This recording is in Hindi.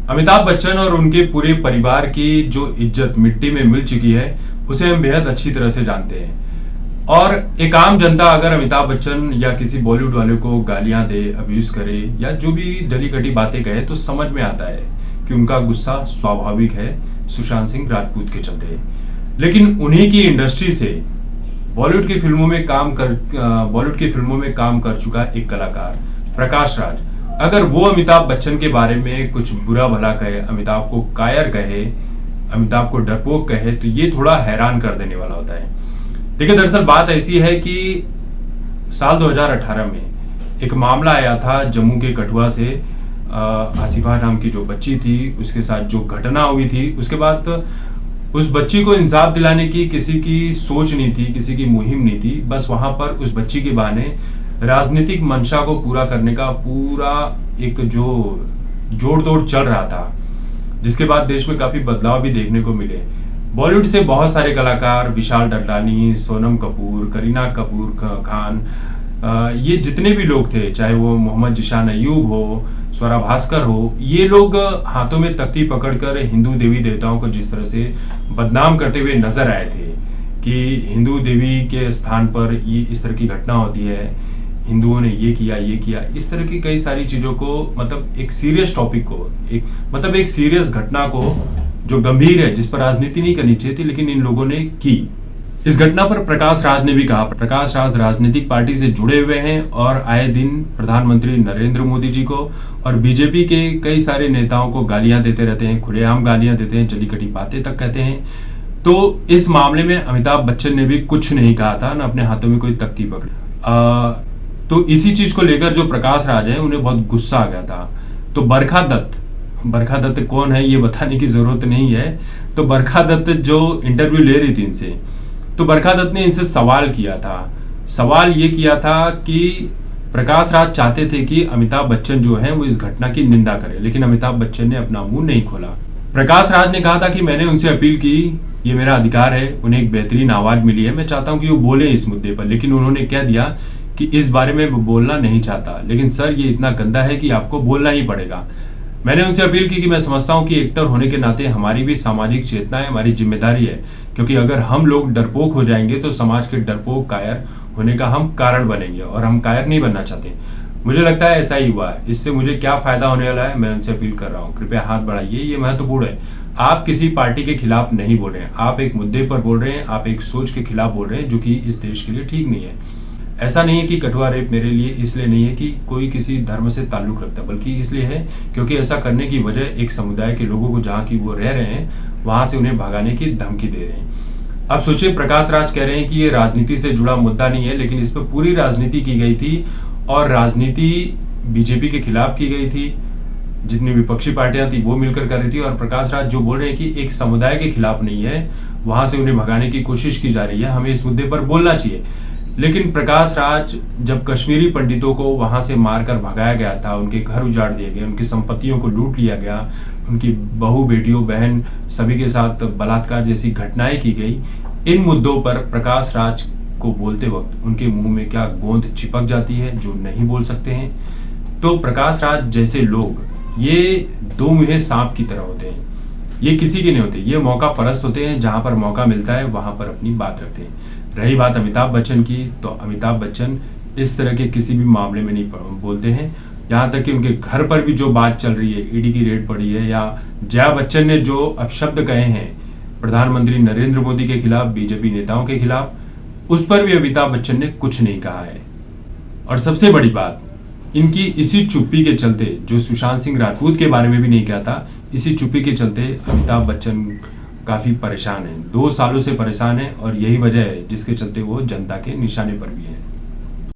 अमिताभ बच्चन और उनके पूरे परिवार की जो इज्जत मिट्टी में मिल चुकी है उसे हम बेहद अच्छी तरह से जानते हैं। और एक आम जनता अगर अमिताभ बच्चन या किसी बॉलीवुड वाले को गालियां दे, अब्यूज करे या जो भी जली कटी बातें कहे तो समझ में आता है कि उनका गुस्सा स्वाभाविक है सुशांत सिंह राजपूत के चलते। लेकिन उन्हीं की इंडस्ट्री से बॉलीवुड की फिल्मों में काम कर चुका एक कलाकार प्रकाश राज, अगर वो अमिताभ बच्चन के बारे में कुछ बुरा भला कहे, अमिताभ को कायर कहे, अमिताभ को डरपोक कहे, तो ये थोड़ा हैरान कर देने वाला होता है। देखिए, दरअसल बात ऐसी है कि साल 2018 में एक मामला आया था जम्मू के कठुआ से। आसिफा नाम की जो बच्ची थी उसके साथ जो घटना हुई थी, उसके बाद उस बच्ची को इंसाफ दिलाने की किसी की सोच नहीं थी, किसी की मुहिम नहीं थी। बस वहां पर उस बच्ची के बहाने राजनीतिक मंशा को पूरा करने का पूरा एक जो जोड़ तोड़ चल रहा था, जिसके बाद देश में काफी बदलाव भी देखने को मिले। बॉलीवुड से बहुत सारे कलाकार, विशाल डडलानी, सोनम कपूर, करीना कपूर खान, ये जितने भी लोग थे, चाहे वो मोहम्मद जिशान अयूब हो, स्वरा भास्कर हो, ये लोग हाथों में तख्ती पकड़कर हिंदू देवी देवताओं को जिस तरह से बदनाम करते हुए नजर आए थे कि हिंदू देवी के स्थान पर ये इस तरह की घटना होती है, हिंदुओं ने ये किया, इस तरह की कई सारी चीजों को, मतलब एक सीरियस टॉपिक को, एक सीरियस घटना को जो गंभीर है, जिस पर राजनीति नहीं करनी चाहिए थी, लेकिन इन लोगों ने की। इस घटना पर प्रकाश राज ने भी कहा, प्रकाश राज राजनीतिक पार्टी से जुड़े हुए हैं और आए दिन प्रधानमंत्री नरेंद्र मोदी जी को और बीजेपी के कई सारे नेताओं को गालियां देते रहते हैं, खुलेआम गालियां देते हैं, जली कटी बातें तक कहते हैं। तो इस मामले में अमिताभ बच्चन ने भी कुछ नहीं कहा था, न अपने हाथों में कोई तख्ती पकड़ी। तो इसी चीज को लेकर जो प्रकाश राज है उन्हें बहुत गुस्सा आ गया था। तो बरखा दत्त कौन है ये बताने की जरूरत नहीं है। तो बरखा दत्त जो इंटरव्यू ले रही थी इनसे, तो बरखा दत्त ने इनसे सवाल किया था। सवाल ये किया था कि प्रकाश राज चाहते थे कि अमिताभ बच्चन जो है वो इस घटना की निंदा करे, लेकिन अमिताभ बच्चन ने अपना मुंह नहीं खोला। प्रकाश राज ने कहा था कि मैंने उनसे अपील की, ये मेरा अधिकार है, उन्हें एक बेहतरीन आवाज मिली है, मैं चाहता हूं कि वो बोले इस मुद्दे पर, लेकिन उन्होंने कह दिया कि इस बारे में वो बोलना नहीं चाहता। लेकिन सर, ये इतना गंदा है कि आपको बोलना ही पड़ेगा। मैंने उनसे अपील की कि मैं समझता हूं कि एक्टर होने के नाते हमारी भी सामाजिक चेतना है, हमारी जिम्मेदारी है, क्योंकि अगर हम लोग डरपोक हो जाएंगे तो समाज के डरपोक कायर होने का हम कारण बनेंगे, और हम कायर नहीं बनना चाहते। मुझे लगता है ऐसा ही हुआ है। इससे मुझे क्या फायदा होने वाला है, मैं उनसे अपील कर रहा हूँ, कृपया हाथ बढ़ाइए, ये महत्वपूर्ण है। आप किसी पार्टी के खिलाफ नहीं बोल रहे हैं, आप एक मुद्दे पर बोल रहे हैं, आप एक सोच के खिलाफ बोल रहे हैं जो कि इस देश के लिए ठीक नहीं है। ऐसा नहीं है कि कठुआ रेप मेरे लिए इसलिए नहीं है कि कोई किसी धर्म से ताल्लुक रखता है, बल्कि इसलिए है क्योंकि ऐसा करने की वजह एक समुदाय के लोगों को, जहाँ की वो रह रहे हैं, वहां से उन्हें भगाने की धमकी दे रहे हैं। अब सोचिए, प्रकाश राज कह रहे हैं कि ये राजनीति से जुड़ा मुद्दा नहीं है, लेकिन इस पर पूरी राजनीति की गई थी और राजनीति बीजेपी के खिलाफ की गई थी, जितनी विपक्षी पार्टियां थी वो मिलकर कर रही थी। और प्रकाश राज जो बोल रहे हैं कि एक समुदाय के खिलाफ नहीं है, वहां से उन्हें भगाने की कोशिश की जा रही है, हमें इस मुद्दे पर बोलना चाहिए। लेकिन प्रकाश राज, जब कश्मीरी पंडितों को वहां से मारकर भगाया गया था, उनके घर उजाड़ दिए गए, उनकी संपत्तियों को लूट लिया गया, उनकी बहू, बेटियों, बहन सभी के साथ बलात्कार जैसी घटनाएं की गई, इन मुद्दों पर प्रकाश राज को बोलते वक्त उनके मुंह में क्या गोंद चिपक जाती है जो नहीं बोल सकते हैं। तो प्रकाश राज जैसे लोग ये दो मुहे सांप की तरह होते हैं, ये किसी के नहीं होते, ये मौका परस्त होते हैं, जहां पर मौका मिलता है वहां पर अपनी बात रखते हैं। रही बात अमिताभ बच्चन की, तो अमिताभ बच्चन इस तरह के किसी भी मामले में नहीं बोलते हैं। यहाँ तक कि उनके घर पर भी जो बात चल रही है, ईडी की रेड पड़ी है, या जया बच्चन ने जो अपशब्द कहे हैं प्रधानमंत्री नरेंद्र मोदी के खिलाफ, बीजेपी नेताओं के खिलाफ, उस पर भी अमिताभ बच्चन ने कुछ नहीं कहा है। और सबसे बड़ी बात, इनकी इसी चुप्पी के चलते, जो सुशांत सिंह राजपूत के बारे में भी नहीं कहा था, इसी चुप्पी के चलते अमिताभ बच्चन काफी परेशान है, 2 सालों से परेशान है, और यही वजह है जिसके चलते वो जनता के निशाने पर भी है।